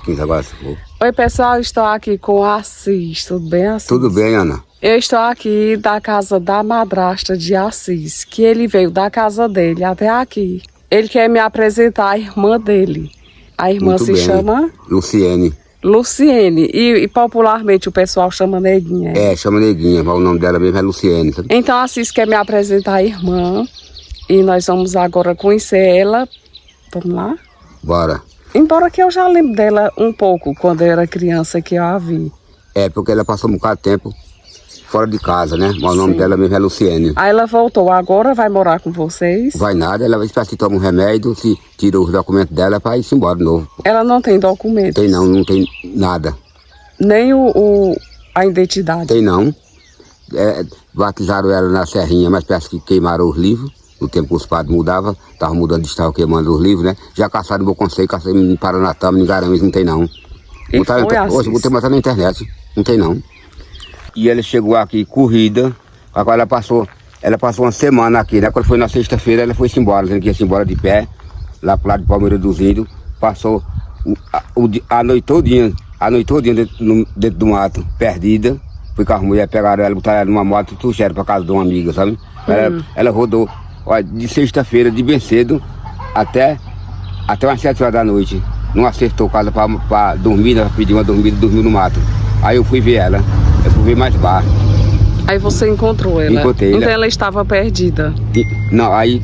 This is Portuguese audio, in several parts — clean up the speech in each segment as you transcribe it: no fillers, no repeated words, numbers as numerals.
15 agora, se for. Oi, pessoal, estou aqui com o Assis. Tudo bem, Assis? Tudo bem, Ana? Eu estou aqui da casa da madrasta de Assis, que ele veio da casa dele até aqui. Ele quer me apresentar a irmã dele. A irmã Muito se bem. chama Luciene. Luciene. E popularmente o pessoal chama Neguinha. É, chama Neguinha, mas o nome dela mesmo é Luciene, sabe? Então Assis quer me apresentar a irmã. E nós vamos agora conhecer ela. Vamos lá? Bora. Embora que eu já lembro dela um pouco, quando eu era criança que eu a vi. É, porque ela passou um bocado de tempo fora de casa, né? Mas o nome Sim. dela mesmo é Luciene. Aí ela voltou agora, vai morar com vocês. Vai nada, ela vai esperar se toma um remédio, se tira os documentos dela para ir embora de novo. Ela não tem documentos. Tem não tem nada. Nem a identidade. Tem não. É, batizaram ela na Serrinha, mas parece que queimaram os livros. No tempo que os padres mudavam, estavam mudando de estado, queimando os livros, né? Já caçaram no Bom Conselho, caçaram em Paranatama, em Garanhuns, não tem não. E foi, Assis? Hoje vou ter matar na internet, não tem não. E ela chegou aqui corrida, agora ela passou uma semana aqui, né? Quando foi na sexta-feira, ela foi-se embora, dizendo que ia-se embora de pé, lá pro lado de Palmeira dos Índios, passou a noite todinha dentro do mato, perdida. Fui com as mulheres, pegaram ela, botaram ela numa moto e trouxeram pra casa de uma amiga, sabe? Ela rodou, olha, de sexta-feira, de bem cedo, até umas 7 horas da noite. Não acertou casa pra dormir, ela pediu uma dormida, dormiu no mato. Aí eu fui ver ela, eu fui ver mais baixo. Aí você encontrou ela? Encontrei então ela. ela estava perdida? Não, aí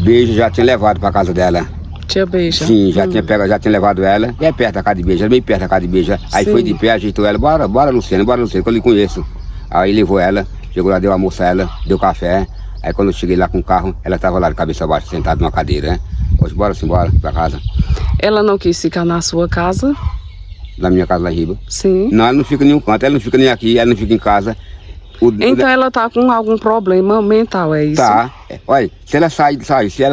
Beijo já tinha levado pra casa dela. Tia Beija? Sim, já tinha levado ela. É perto da casa de Beija, bem perto da casa de Beija. Aí Sim. foi de pé, ajeitou ela. Bora Luciana, que eu lhe conheço. Aí levou ela, chegou lá, deu almoço a ela, deu café. Aí quando eu cheguei lá com o carro, ela estava lá de cabeça baixa, sentada numa cadeira, né? Hoje bora pra casa. Ela não quis ficar na sua casa? Na minha casa lá em Riba. Sim. Não, ela não fica em nenhum canto, ela não fica nem aqui, ela não fica em casa. Então ela tá com algum problema mental, é isso? Tá. Olha, se ela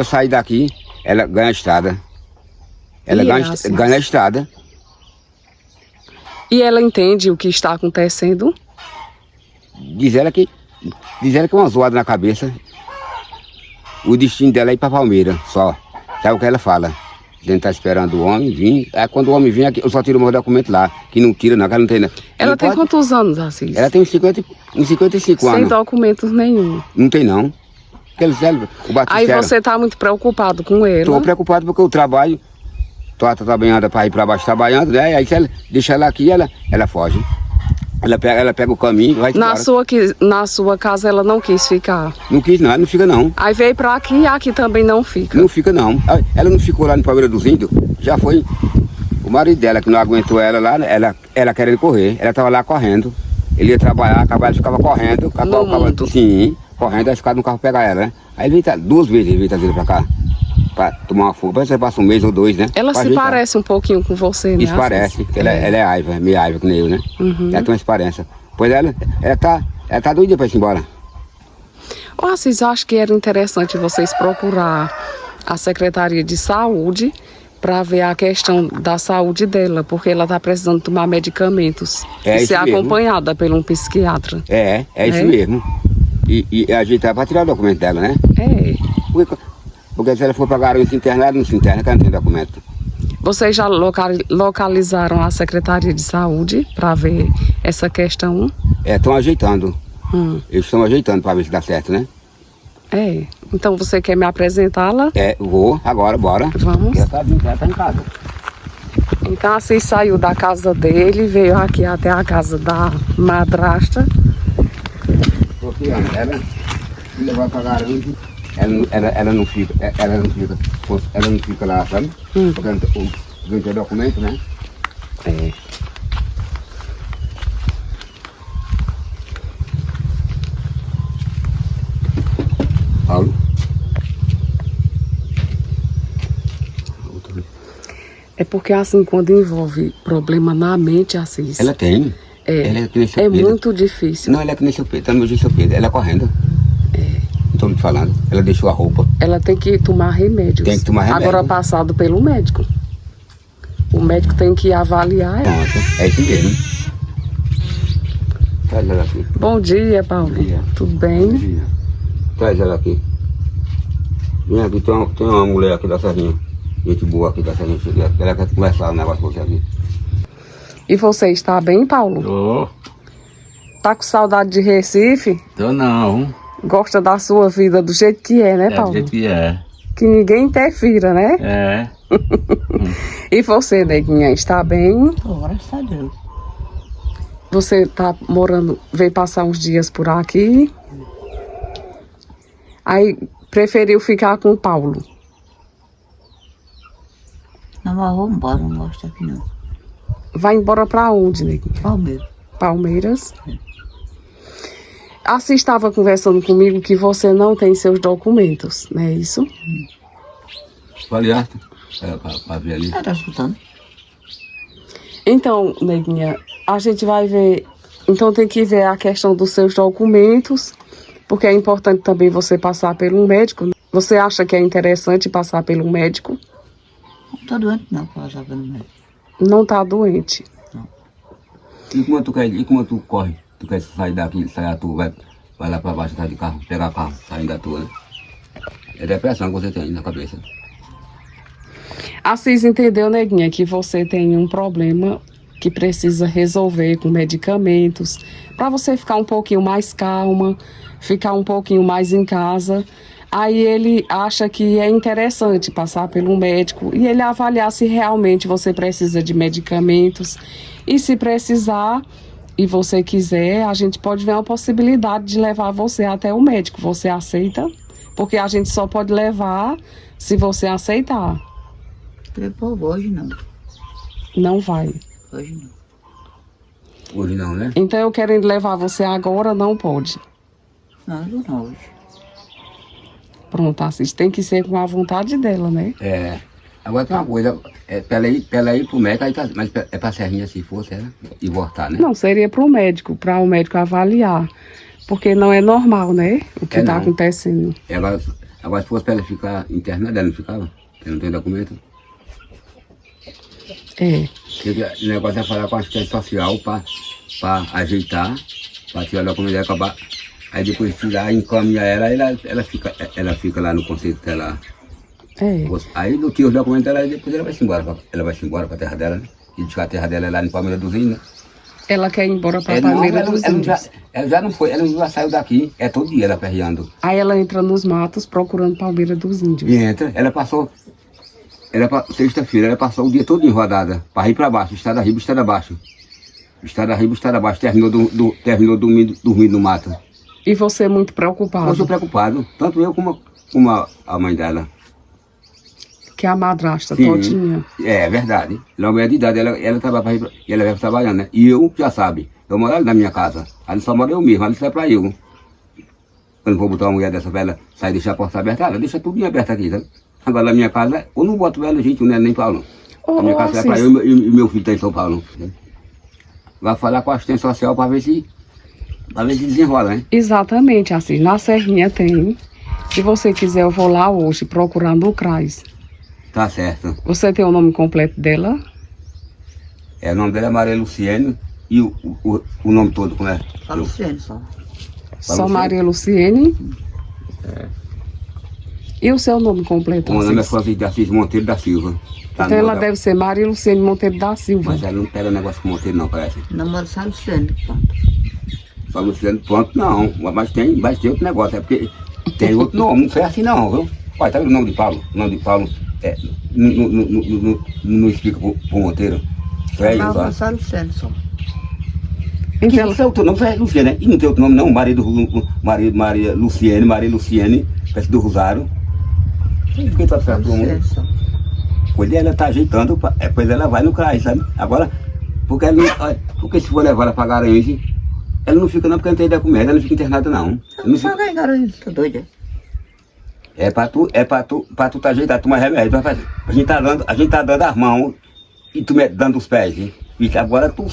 sair daqui, ela ganha a estrada. Ela ganha a estrada. E ela entende o que está acontecendo? Diz ela que é uma zoada na cabeça. O destino dela é ir pra Palmeira, só. Sabe o que ela fala? A gente tá esperando o homem vir. Aí quando o homem vir aqui, eu só tiro o meu documento lá. Que não tira, não, que ela não tem. Não. Ela não tem pode. quantos anos, Assis? Ela tem uns 55 anos. Sem documentos nenhum. Não tem, não. O Batista Aí você tá muito preocupado com ela? Tô preocupado porque eu trabalho. Tô trabalhando para ir para baixo trabalhando, né? Aí se ela deixa ela aqui, ela foge. Ela pega o caminho e vai embora. Na sua casa ela não quis ficar? Não quis não, ela não fica não. Aí veio pra aqui e aqui também não fica? Não fica não. Ela não ficou lá no Palmeira dos Índios, já foi o marido dela que não aguentou ela lá, ela querendo correr. Ela tava lá correndo. Ele ia trabalhar, ela ficava correndo. Sim, correndo, aí ficava no carro pegar ela, né? Aí ele veio 2 vezes, ele veio trazer pra cá. Pra tomar uma fuga, parece que passa 1 mês ou 2, né? Ela se parece um pouquinho com você, né? Isso parece, ela é aiva, meio aiva que nem eu, né? Uhum. Ela tem uma experiência. Pois ela tá doida pra ir embora. Ô Assis, eu acho que era interessante vocês procurar a Secretaria de Saúde para ver a questão da saúde dela, porque ela tá precisando tomar medicamentos e ser acompanhada por um psiquiatra. É isso mesmo. E ajeitar pra tirar o documento dela, né? É. Porque se ela for pra Garanhuns internar, ela não se interna, que ela não tem documento. Vocês já localizaram a Secretaria de Saúde para ver essa questão? Estão ajeitando. Eles estão ajeitando para ver se dá certo, né? É. Então você quer me apresentá-la? Vou, agora, bora. Vamos. Já tá em casa. Então assim saiu da casa dele, veio aqui até a casa da madrasta. Porque ela se levar pra Garanhuns, ela não fica lá, sabe? Porque não tem documento, né? É. Paulo? É porque assim, quando envolve problema na mente, assim... Ela tem. É muito difícil. Não, ela é que nem seu Pedro, tá no meu seu Pedro. Ela é correndo. Não tô me falando. Ela deixou a roupa. Ela tem que tomar remédios. Tem que tomar remédio. Agora passado pelo médico. O médico tem que avaliar ela. Pronto, é isso mesmo. Traz ela aqui. Bom dia, Paulo. Bom dia. Tudo bem? Bom dia. Traz ela aqui. Vem aqui, tem uma mulher aqui da Serrinha. Gente boa aqui dessa gente. Ela quer conversar um negócio com você aqui. E você está bem, Paulo? Tô. Tá com saudade de Recife? Tô não. Gosta da sua vida do jeito que é, né, É do Paulo? jeito que é. Que ninguém interfira, né? É. E você, neguinha, está bem? Tô, graças a Deus. Você tá morando, veio passar uns dias por aqui. Aí preferiu ficar com o Paulo. Não, mas vou embora, não gosto aqui não. Vai embora pra onde, neguinha? Palmeiras. Palmeiras. Assim estava conversando comigo que você não tem seus documentos, não é isso? Falei, pra ver ali. Tá escutando? Então, neguinha, a gente vai ver. Então tem que ver a questão dos seus documentos, porque é importante também você passar pelo médico. Você acha que é interessante passar pelo médico? Não tô doente não, pra passar pelo médico. Não tá doente. E como tu corre? Tu quer sair daqui, sair tu vai lá pra baixo, tá de carro, pegar carro, saindo da tua, né? É depressão que você tem na cabeça. Assis entendeu, neguinha, que você tem um problema que precisa resolver com medicamentos, para você ficar um pouquinho mais calma, ficar um pouquinho mais em casa. Aí ele acha que é interessante passar pelo médico e ele avaliar se realmente você precisa de medicamentos. E se precisar e você quiser, a gente pode ver uma possibilidade de levar você até o médico. Você aceita? Porque a gente só pode levar se você aceitar. Depois hoje não. Não vai. Hoje não. Hoje não, né? Então eu querendo levar você agora, não pode. Não, eu não hoje. Pronto, Assis, tem que ser com a vontade dela, né? É. Agora tem uma coisa, pra ela ir pro médico, aí tá, mas é pra Serrinha se fosse, né? E voltar, né? Não, seria para o médico avaliar. Porque não é normal, né? O que está não. acontecendo. Agora se fosse pra ela ficar internada, ela não ficava? Ela não tem documento? É. O negócio é falar com a assistente social pra ajeitar, pra tirar o documento dela, acabar. Aí depois tirar, encaminhar ela fica lá no conselho dela. É. Aí não tira os documentos dela e depois ela vai se embora pra terra dela, né? E diz que a terra dela é lá em Palmeira dos Índios, né? Ela quer ir embora para Não, Palmeira dos Índios. ela já não foi, ela já saiu daqui, é todo dia ela perreando. Aí ela entra nos matos procurando Palmeira dos Índios. E entra, sexta-feira, ela passou o dia todo em rodada, para ir para baixo, estrada arriba, estrada abaixo. Estrada arriba, estrada abaixo, terminou dormindo no mato. E você é muito preocupado. Eu sou preocupado, tanto eu como a mãe dela. Que é a madrasta Sim. todinha. É verdade. Ela é mulher de idade, ela trabalha e ela vai trabalhando, né? E eu, já sabe, eu moro ali na minha casa. Ali só moro eu mesmo, ali só é pra eu. Eu não vou botar uma mulher dessa pra ela sair e deixar a porta aberta, ela deixa tudo aberto aqui, sabe? Agora na minha casa, eu não boto ela, gente, não é nem Paulo. A minha casa é pra eu e meu filho tá em São Paulo. Né? Vai falar com a assistente social pra ver se desenrola, né? Exatamente, assim. Na Serrinha tem. Se você quiser, eu vou lá hoje procurar no CRAS. Tá certo. Você tem o nome completo dela? O nome dela é Maria Luciene e o nome todo, como é? Só Luciene, só. Só Luciene? Maria Luciene? E o seu nome completo? O meu nome é Assis? Francisco de Assis Monteiro da Silva. Tá Então no ela meu- deve ser Maria Luciene Monteiro da Silva. Mas ela não pega negócio com Monteiro não, parece. Namoro só Luciene, pronto. Só Luciano, pronto, não. Mas tem outro negócio, é porque tem outro nome, não foi assim não, viu? Olha, tá vendo o nome de Paulo? O nome de Paulo não explica pro Monteiro. Foi aí, Namoro só. só Luciene, só. Então ela... Esse é outro nome, foi Luciene, né? E não tem outro nome não, Maria Luciene, parece do Rosário. Quem tá Só certo do mundo? Luciene, só. Pois ela tá ajeitando, depois ela vai no CRAS, sabe? Agora, porque se for levar ela pra Garanhuns, ela não fica não, porque não tem documento, ela não fica internada não. Ela não fica... Paga em Garanhuns, tô doida. É pra tu tá ajeitado, tomar remédio, pra fazer. A gente tá dando as mãos e tu dando os pés, hein? E agora tu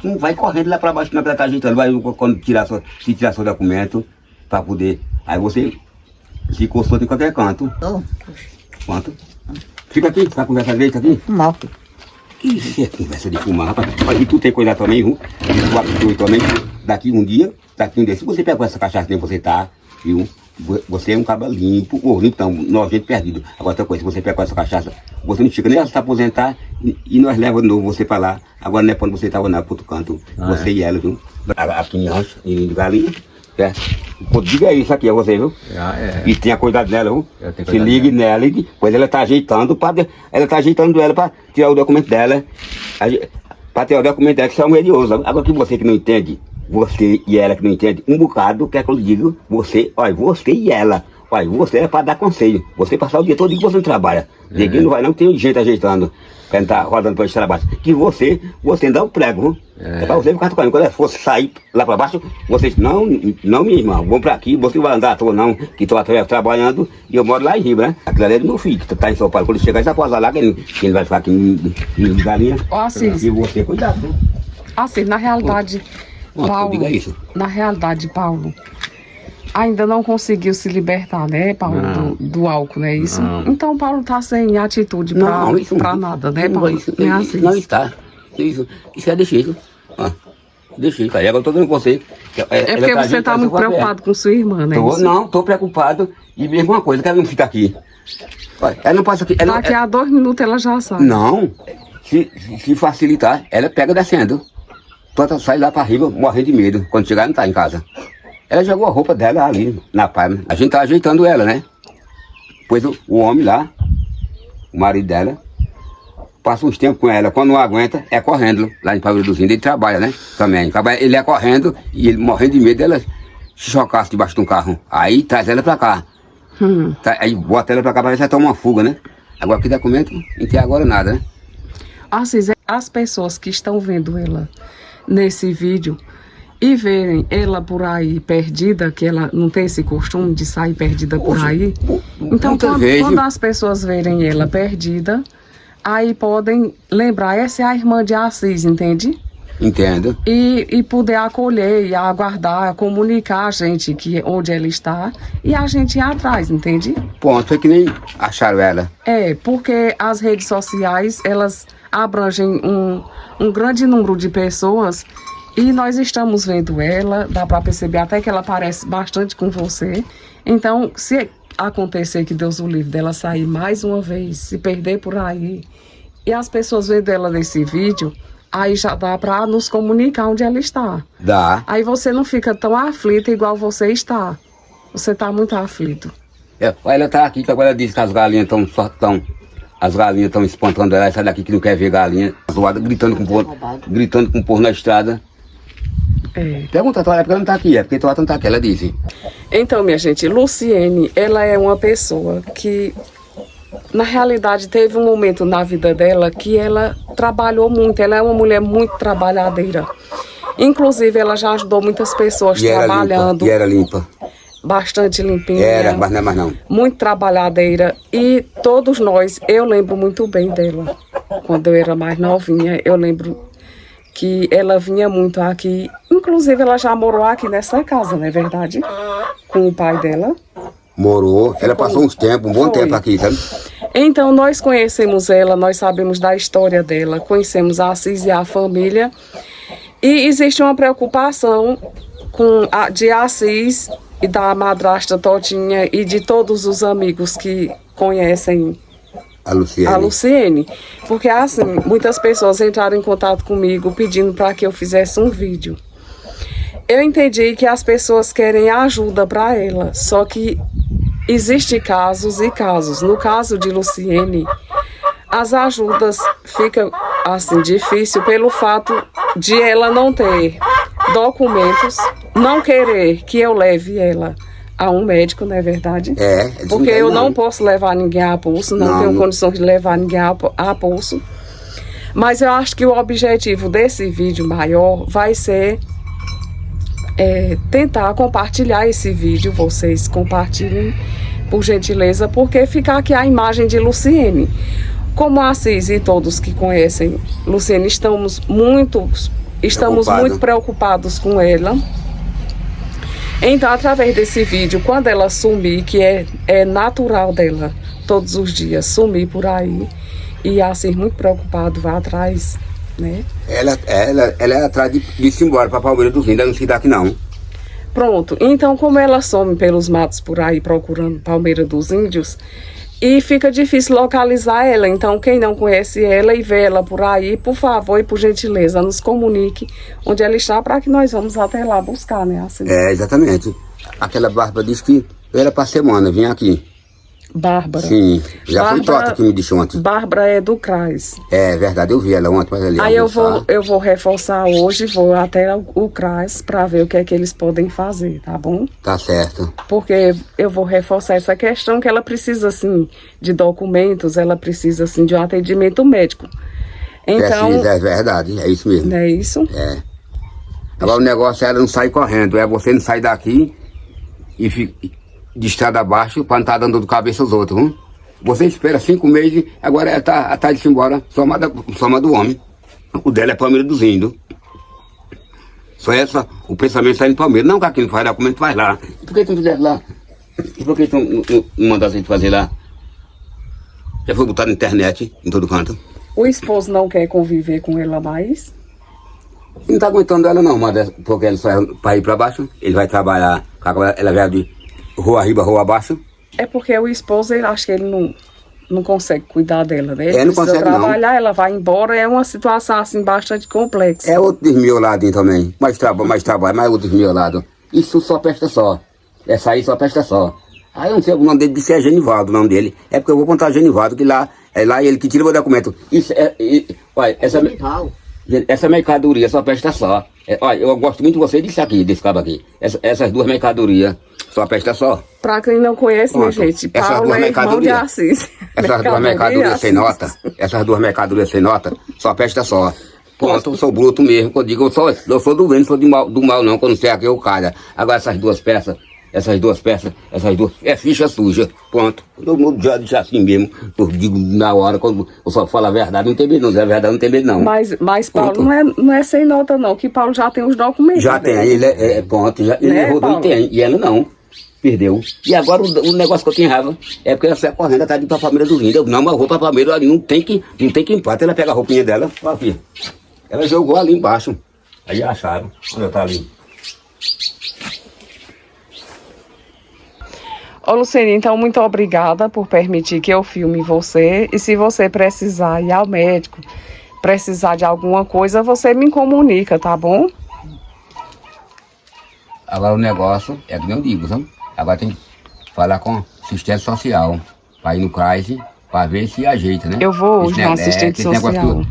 não vai correndo lá pra baixo, não, que ela tá ajeitando, vai quando tirar seu documento, pra poder, aí você ficou solto em qualquer canto. Tô. Quanto? Fica aqui, tá conversando direito aqui? Mal, filho. Que isso é conversa de fumar, rapaz. E tu tem coisa também, viu? E tu também, daqui um dia, se você pega essa cachaça que você tá, viu? você é um cara limpo, ou limpo não, nojento perdido. Agora outra coisa, você pega com essa cachaça, você não fica nem a se aposentar e nós levamos de novo você pra lá. Agora não é quando você estava na pro outro canto, você e ela, viu? Aqui em rancho, em galinha, certo? Diga isso aqui a você, viu? E tenha cuidado nela, viu? Se ligue nela, pois ela tá ajeitando, ela tá ajeitando ela pra tirar o documento dela. Pra tirar o documento dela, que isso é um medioso. Agora que você que não entende, você e ela que não entende um bocado, quer que eu diga, você e ela, olha, você é para dar conselho, você passar o dia todo que você não trabalha, ninguém não vai não, tem gente ajeitando, pra não tá rodando para esse trabalho, que você dá o prego, viu? É para você ficar tocando, quando ela fosse sair lá para baixo, você não minha irmã, vamos para aqui, você vai andar à toa não, que estou trabalhando e eu moro lá em Riba, né? Aquilo ali é do meu filho, que tá em São Paulo, quando chegar essa coisa lá, que ele vai ficar aqui em galinha, e você cuidado, viu? Assim, na realidade... Paulo, Paulo, ainda não conseguiu se libertar, né, Paulo, do álcool, né, isso? Não. Então, Paulo tá sem atitude pra nada, né, Paulo? Não está. Isso é deixa. Deixa, cara. E agora eu tô dando com você. É porque você tá muito preocupado com sua irmã, né? Tô preocupado. E mesmo uma coisa, que ela não fica aqui. Ela não passa aqui. Daqui a 2 minutos ela já sai. Não. Se facilitar, ela pega descendo. Planta sai lá pra riba, morrendo de medo. Quando chegar, não tá em casa. Ela jogou a roupa dela ali, na palma. A gente tá ajeitando ela, né? Pois o homem lá, o marido dela, passa uns tempos com ela. Quando não aguenta, é correndo. Lá em Palmeira dos Índios, ele trabalha, né? Também. Ele é correndo e ele morrendo de medo dela se chocasse debaixo de um carro. Aí traz ela pra cá. Aí bota ela pra cá pra ver se ela toma uma fuga, né? Agora que documento, não tem agora nada, né? Assim, as pessoas que estão vendo ela nesse vídeo e verem ela por aí perdida, que ela não tem esse costume de sair perdida por aí. Então, quando as pessoas verem ela perdida, aí podem lembrar, essa é a irmã de Assis, entende? Entendo. E poder acolher, e aguardar, comunicar a gente que onde ela está e a gente ir atrás, entende? Ponto, é que nem acharam ela. É, porque as redes sociais, elas abrangem um grande número de pessoas e nós estamos vendo ela, dá para perceber até que ela parece bastante com você. Então, se acontecer que Deus o livre dela sair mais uma vez, se perder por aí, e as pessoas vendo ela nesse vídeo, aí já dá para nos comunicar onde ela está. Dá. Aí você não fica tão aflita igual você está. Você está muito aflito. Ela tá aqui, que agora ela disse que as galinhas estão espantando ela, sai daqui que não quer ver galinha, zoada, gritando com o povo na estrada. Pergunta a Toalha, porque ela não tá aqui, porque a Toalha não tá aqui, ela disse. Então, minha gente, Luciene, ela é uma pessoa que, na realidade, teve um momento na vida dela que ela trabalhou muito, ela é uma mulher muito trabalhadeira. Inclusive, ela já ajudou muitas pessoas trabalhando. E era limpa. Bastante limpinha. Era, mas não é mais não. Muito trabalhadeira. E todos nós, eu lembro muito bem dela. Quando eu era mais novinha, eu lembro que ela vinha muito aqui. Inclusive, ela já morou aqui nessa casa, não é verdade? Com o pai dela. Morou. Ela passou um bom tempo aqui, sabe? Então, nós conhecemos ela, nós sabemos da história dela, conhecemos a Assis e a família. E existe uma preocupação de Assis e da madrasta Totinha e de todos os amigos que conhecem a Luciene. Porque assim, muitas pessoas entraram em contato comigo pedindo para que eu fizesse um vídeo. Eu entendi que as pessoas querem ajuda para ela, só que existem casos e casos. No caso de Luciene, as ajudas ficam assim difícil pelo fato de ela não ter documentos, não querer que eu leve ela a um médico, não é verdade? Porque eu não posso levar ninguém a pulso, não tenho condições de levar ninguém a pulso. Mas eu acho que o objetivo desse vídeo maior vai ser tentar compartilhar esse vídeo, vocês compartilhem, por gentileza, porque fica aqui a imagem de Luciene. Como a Assis e todos que conhecem Luciene, estamos muito preocupados com ela. Então, através desse vídeo, quando ela sumir, que é natural dela, todos os dias, sumir por aí, e assim, muito preocupado, vai atrás, né? Ela é atrás de ir embora para Palmeira dos Índios, ela não se dá aqui não. Pronto. Então, como ela some pelos matos por aí procurando Palmeira dos Índios, e fica difícil localizar ela. Então, quem não conhece ela e vê ela por aí, por favor e por gentileza, nos comunique onde ela está para que nós vamos até lá buscar, né? Assim. É, exatamente. Aquela Bárbara disse que era para semana, vinha aqui. Bárbara. Sim, já foi Bárbara- Tota que me disse ontem. Bárbara é do CRAS. É verdade, eu vi ela ontem, mas ali. Aí eu vou reforçar hoje, vou até o CRAS para ver o que é que eles podem fazer, tá bom? Tá certo. Porque eu vou reforçar essa questão que ela precisa, assim, de documentos, ela precisa, assim, de um atendimento médico. Então, Precisa, é verdade, é isso mesmo. não é isso? É. Agora o negócio é ela não sair correndo, é você não sair daqui e fica de estrada abaixo para não estar dando dor de cabeça aos outros, viu? Você espera 5 meses, agora ela tá de embora, soma do homem. O dela é Palmeira dos Índios. Só essa, o pensamento sai em Palmeira. Não que aqui não faz documento, faz lá. Por que tu não fizesse lá? E por que tu não mandasse a gente fazer lá? Já foi botar na internet, em todo canto. O esposo não quer conviver com ela mais? Não tá aguentando ela não, mas porque ele sai para ir para baixo, ele vai trabalhar, agora ela vai de rua arriba, rua abaixo. É porque o esposo, ele acha que ele não consegue cuidar dela, né? Ele não precisa consegue, não. trabalhar, ela vai embora, é uma situação, assim, bastante complexa. É outro desmioladinho também, mais trabalho, mais outro desmiolado. Isso só presta só, essa aí só presta só. Aí eu não sei o nome dele, disse é Genivaldo o nome dele, é porque eu vou contar Genivaldo, que lá, é lá ele que tira o meu documento. Isso olha, essa mercadoria só presta só. Olha, eu gosto muito de você disso aqui, desse cabo aqui. Essas duas mercadorias só presta só. Pra quem não conhece, minha Pronto. gente, Essas Paulo duas é irmão de mercadorias. Assis. Essas duas mercadorias sem nota, essas duas mercadorias sem nota, só presta só. Pronto, eu sou bruto mesmo, que eu digo, eu sou do bem, não sou do mal não, quando sei aqui eu calha. Agora essas duas peças, é ficha suja, pronto. Todo mundo já diz assim mesmo, eu digo na hora, quando eu só falo a verdade, não tem medo não, se é verdade não tem medo não. Mas Paulo Pronto. não é sem nota não, que Paulo já tem os documentos. Já né? tem, ele pronto, ele Né, rodou Paulo? e tem, e ela não. Perdeu. E agora o negócio que eu tenho raiva é porque ela sai correndo atrás de ir pra Palmeira dos Índios. Não, mas eu vou pra Palmeira ali, não tem que empate. Ela pega a roupinha dela, ó, filha. Ela jogou ali embaixo. Aí acharam, ela tá ali. Ô Lucene, então muito obrigada por permitir que eu filme você. E se você precisar ir ao médico, precisar de alguma coisa, você me comunica, tá bom? Agora o negócio é que nem eu digo, sabe? Agora tem que falar com assistente social, pra ir no CRAS, pra ver se ajeita, né? Eu vou hoje Esse no ne- assistente esse negócio social.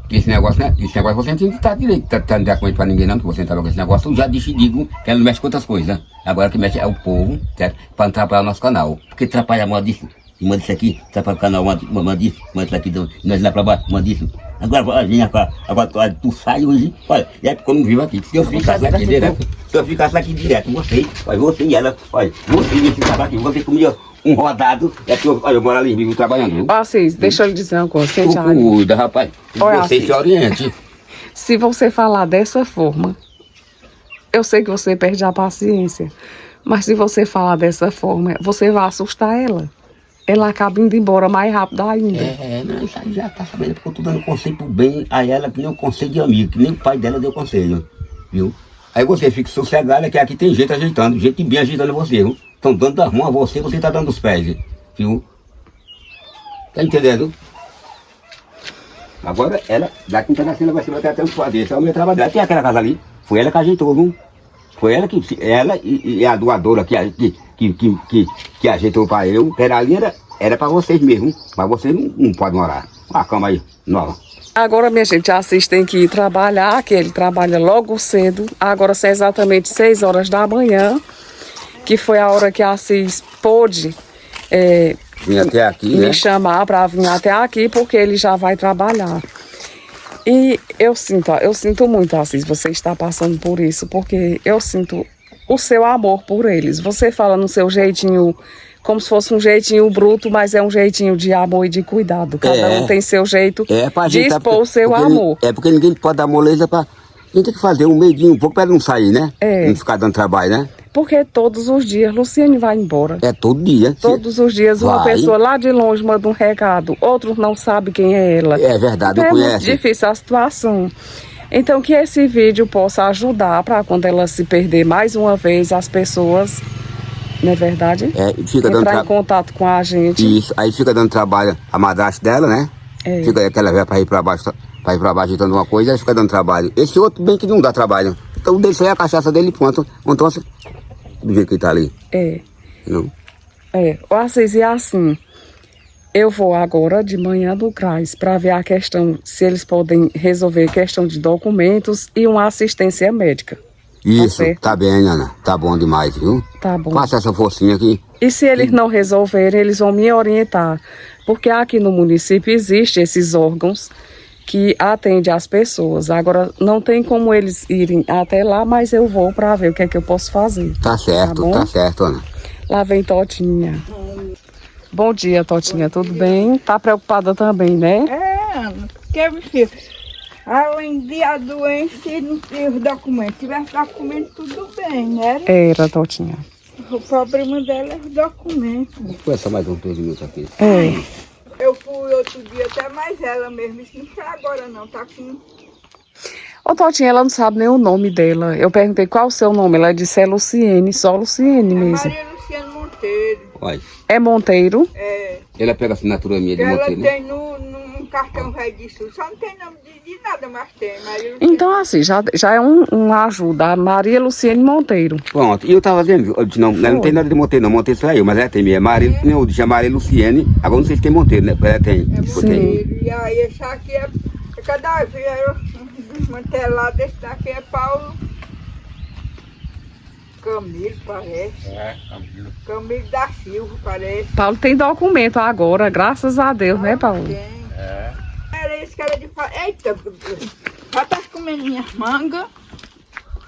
que esse negócio, né? Esse negócio você não tem que estar direito, tá não dá conta pra ninguém não, que você entrou com esse negócio. Eu já disse e digo que ela não mexe com outras coisas, né? Agora que mexe é o povo, certo? Pra não atrapalhar o nosso canal. Porque atrapalha manda isso aqui, atrapalha o canal, manda isso aqui, nós lá pra baixo, manda isso. Agora, vem cá, agora tu sai hoje, olha, e é porque eu não vivo aqui. Se eu ficasse aqui direto, você e ela, olha, você e esse cara aqui, você comia um rodado, é que olha, eu moro ali, vivo trabalhando, viu? Ó Assis, deixa eu lhe dizer uma coisa, sente aí. Cuida, rapaz, Olha, você assim. se oriente. Se você falar dessa forma, eu sei que você perde a paciência, mas se você falar dessa forma, você vai assustar ela. Ela acaba indo embora mais rápido ainda. Não, isso aí já tá sabendo, porque eu tô dando conselho pro bem a ela, que nem um conselho de amigo, que nem o pai dela deu conselho, viu? Aí você fica sossegado, que aqui tem gente ajeitando, gente bem ajeitando você, viu? Estão dando das mãos a você tá dando os pés, viu? Tá entendendo? Agora ela, daqui em pedacinho, ela vai se bater até os quadros, esse é o meu trabalho dela. Tem aquela casa ali, foi ela que ajeitou, viu? Foi ela e a doadora que ajeitou para eu, era para vocês mesmo, mas vocês não podem morar. A cama aí, nova. Agora, minha gente, a Assis tem que ir trabalhar, que ele trabalha logo cedo. Agora são exatamente 6 horas da manhã, que foi a hora que a Assis pôde Vim até aqui, me né? chamar para vir até aqui, porque ele já vai trabalhar. E eu sinto muito, Assis, você está passando por isso, porque eu sinto o seu amor por eles. Você fala no seu jeitinho, como se fosse um jeitinho bruto, mas é um jeitinho de amor e de cuidado. Cada um tem seu jeito pra de ajeitar, expor o seu amor. Porque ninguém pode dar moleza pra... A gente tem que fazer um medinho, um pouco pra ela não sair, né? É. Não ficar dando trabalho, né? Porque todos os dias Luciane vai embora. É todo dia. Todos os dias uma Vai. pessoa lá de longe manda um recado, outros não sabem quem é ela. É verdade, Então eu é muito conheço. difícil a situação. Então que esse vídeo possa ajudar para quando ela se perder mais uma vez, as pessoas, não é verdade? Fica dando Entrar em contato com a gente. Isso, aí fica dando trabalho a madrasta dela, né? Fica aquela velha para ir para baixo agitando uma coisa, aí fica dando trabalho. Esse outro bem que não dá trabalho. Então o dele só é a cachaça dele e pronto. Então, do jeito que ele tá ali. Não. O Assis, e assim, eu vou agora de manhã do CRAS para ver a questão, se eles podem resolver questão de documentos e uma assistência médica. Isso, tá bem, Ana. Tá bom demais, viu? Tá bom. Passa essa forcinha aqui. E se eles não resolverem, eles vão me orientar. Porque aqui no município existem esses órgãos que atendem as pessoas. Agora, não tem como eles irem até lá, mas eu vou para ver o que é que eu posso fazer. Tá certo, tá certo, Ana. Lá vem Totinha. Bom dia, Totinha, tudo bem? Tá preocupada também, né? Ana, porque, meu filho, além de a doença e não ter os documentos, tivesse documento, tudo bem, né? Era, Totinha. O problema dela é os documentos. Foi só mais uns 2 minutos aqui. Eu fui outro dia até mais ela mesmo, isso não foi agora não, tá com... Ô, Totinha, ela não sabe nem o nome dela. Eu perguntei qual o seu nome, ela disse é Luciene, só Luciene mesmo. Maria Luciana Monteiro. Olha. É Monteiro? Ela pega a assinatura minha de Ela Monteiro. tem num cartão velho de SUS, só não tem nome de nada, mas tem. Maria Luciana. Então, assim, já é uma ajuda. A Maria Luciene Monteiro. Pronto, e eu tava dizendo, eu disse, não, ela não tem nada de Monteiro, não. Monteiro só eu, mas ela tem minha. Eu disse a Maria Luciene, agora não sei se tem Monteiro, né? Ela tem. Monteiro. E aí, esse aqui é cada vez desmantelado, esse daqui é Paulo Camilo, parece. Camilo. Camilo da Silva, parece. Paulo tem documento agora, graças a Deus, né, Paulo? Tem. Era isso que era de falar. Eita, já tá comendo minhas mangas.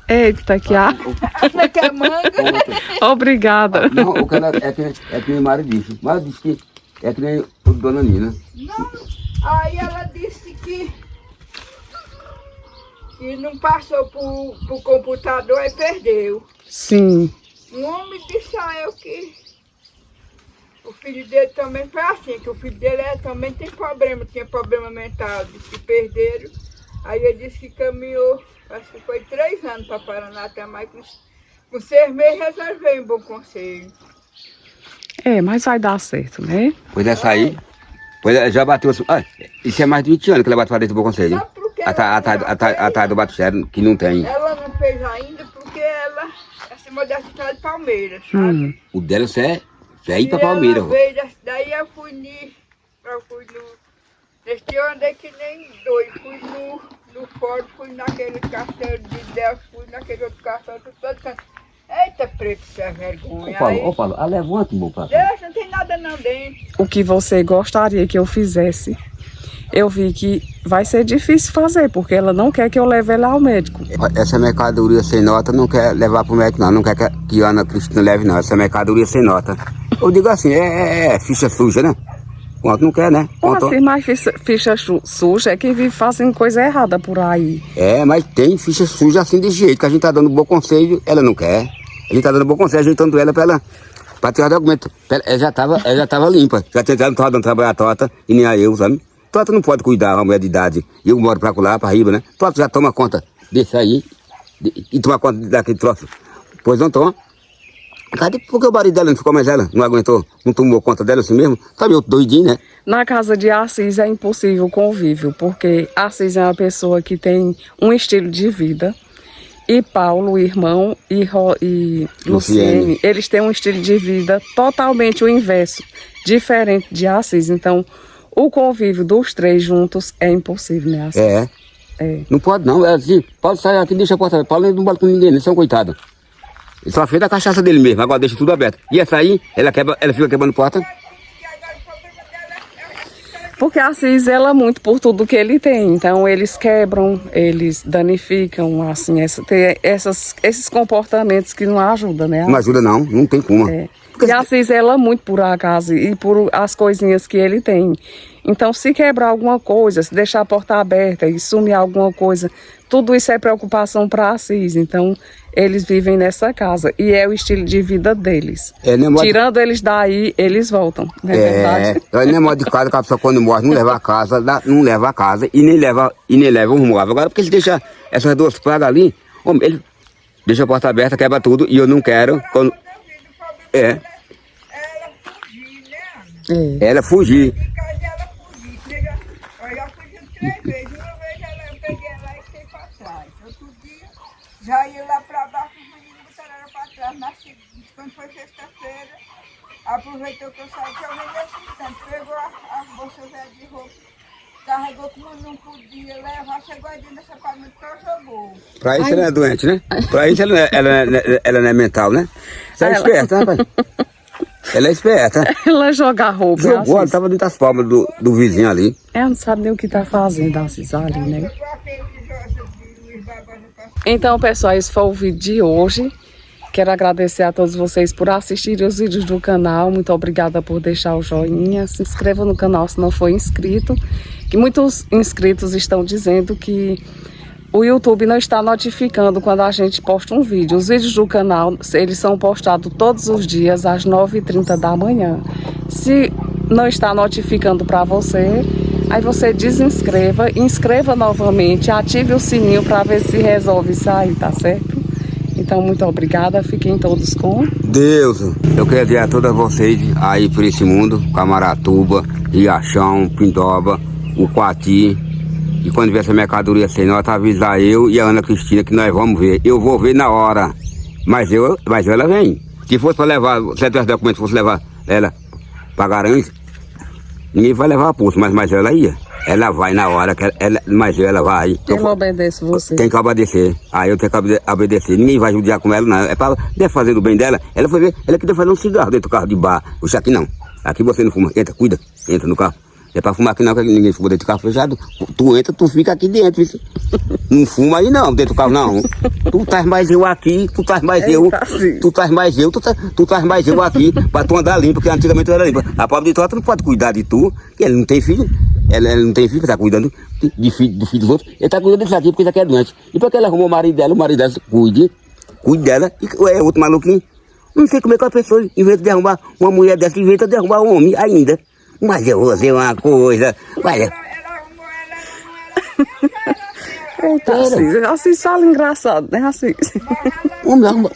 Eita, que a... Não quer manga? Obrigada. Não, o que ela é que minha Mari disse. Mari disse que é que nem o Dona Nina. Não. Aí ela disse que não passou pro computador e perdeu. Sim. Um homem disse a eu que o filho dele também foi assim, que o filho dele também tem problema, tinha problema mental, disse que perderam. Aí ele disse que caminhou, acho que foi 3 anos para Paraná até mais, com 6 meses resolveu em Bom Conselho. Mas vai dar certo, né? Pois essa aí, pois ela já bateu assim. Isso é mais de 20 anos que ela bateu para dentro do Bom Conselho. Sabe por quê? Atrás do Batussério, que não tem. Ela não fez ainda porque ela é acima da cidade de Palmeiras, sabe? O dela é ir para Palmeiras. Daí eu fui neste ano andei que nem doido, fui no fórum, fui naquele castelo de Deus, fui naquele outro castelo, todo canto. Eita, preto, isso é vergonha. Ô Paulo, levanta, meu pai. Deixa, não tem nada não dentro. O que você gostaria que eu fizesse? Eu vi que vai ser difícil fazer, porque ela não quer que eu leve ela ao médico. Essa mercadoria sem nota não quer levar para o médico, não. Não quer que a Ana Cristina leve, não. Essa mercadoria sem nota. Eu digo assim, ficha suja, né? Quanto não quer, né? Assim, mas ficha suja é que vive fazendo coisa errada por aí. Mas tem ficha suja assim de jeito, que a gente tá dando bom conselho, ela não quer. A gente tá dando bom conselho, ajeitando ela pra tirar documento. Ela já tava limpa. Já não tava dando trabalho à Tota, e nem a eu, sabe? Tota não pode cuidar, uma mulher de idade. E eu moro pra lá, pra riba, né? Tota já toma conta desse aí, e toma conta daquele troço. Pois não toma. Cadê? Porque o marido dela não ficou mais ela? Não aguentou? Não tomou conta dela assim mesmo? Tá meio doidinho, né? Na casa de Assis é impossível o convívio, porque Assis é uma pessoa que tem um estilo de vida. E Paulo, o irmão, e Luciene, eles têm um estilo de vida totalmente o inverso, diferente de Assis. Então, o convívio dos 3 juntos é impossível, né, Assis? Não pode não. Ela disse, Paulo sai aqui, deixa a porta aberta. Paulo não bate com ninguém, eles são coitados. Ele só fez a cachaça dele mesmo, agora deixa tudo aberto. E essa aí, ela fica quebrando porta. Porque Assis zela muito por tudo que ele tem. Então, eles quebram, eles danificam, assim, tem esses comportamentos que não ajudam, né? Não ajuda não tem como. E Assis zela muito por a casa e por as coisinhas que ele tem. Então, se quebrar alguma coisa, se deixar a porta aberta e sumir alguma coisa, tudo isso é preocupação para Assis. Então, eles vivem nessa casa e é o estilo de vida deles. Tirando eles daí, eles voltam, não é verdade? Não é modo de casa que a pessoa quando morre não leva a casa, não leva a casa e nem leva os móveis. Agora, porque se deixa essas duas pragas ali, homem, ele deixa a porta aberta, quebra tudo e eu não quero. Quando... É. Ela fugir. Em casa ela fugir. Olha, ela fugiu 3 vezes. Uma vez eu peguei ela e fiquei para trás. Outro dia, já ia lá para baixo, os meninos botaram ela para trás. Quando foi sexta-feira, aproveitou que eu saí, que eu nem assim tanto. Pegou a bolsa velha de roupa, carregou como não podia levar, chegou aí dentro dessa panela, jogou. Pra isso ela é doente, né? Pra isso ela não é mental, né? Você é esperta, rapaz. Ela é esperta. Ela joga roupa. Jogou, ela estava dentro das palmas do vizinho ali. Ela não sabe nem o que está fazendo, Assis, ali, né? Então, pessoal, esse foi o vídeo de hoje. Quero agradecer a todos vocês por assistirem os vídeos do canal. Muito obrigada por deixar o joinha. Se inscreva no canal se não for inscrito. Que muitos inscritos estão dizendo que o YouTube não está notificando quando a gente posta um vídeo. Os vídeos do canal, eles são postados todos os dias às 9h30 da manhã. Se não está notificando para você, aí você desinscreva, inscreva novamente, ative o sininho para ver se resolve sair, tá certo? Então, muito obrigada. Fiquem todos com Deus. Eu quero dizer a todos vocês aí por esse mundo, Camaratuba, Riachão, Pindoba, o Coati. E quando vier essa mercadoria sem nota, avisar eu e a Ana Cristina que nós vamos ver. Eu vou ver na hora. Mas ela vem. Se fosse para levar, se tivesse documento, fosse levar ela para Garanhuns, ninguém vai levar a pulso, mas ela ia. Ela vai na hora, mas ela vai. Eu obedeço você. Tem que obedecer. Aí eu tenho que obedecer. Ninguém vai judiar com ela, não. É para fazer o bem dela. Ela foi ver, ela queria fazer um cigarro dentro do carro de bar. Puxa, aqui não. Aqui você não fuma. Entra, cuida. Entra no carro. É pra fumar aqui não, que ninguém fuma dentro do carro fechado. Tu entra, tu fica aqui dentro. Não fuma aí não, dentro do carro não. Tu traz mais eu aqui, tu traz mais eu. Tu traz mais eu, tu traz mais eu aqui. Pra tu andar limpo, porque antigamente tu era limpa. A pobre de tu não pode cuidar de tu, que ele não tem filho. Ela não tem filho, tá cuidando do filho dos outros. Ele tá cuidando disso aqui porque isso aqui é doente. E porque ela arrumou o marido dela cuide dela. E é outro maluquinho. Não sei como é que a pessoa, em vez de arrumar uma mulher dessa, inventa de arrumar um homem ainda. Mas eu vou dizer uma coisa. Olha. Eita, Assis fala engraçado, né, Assis? Homem,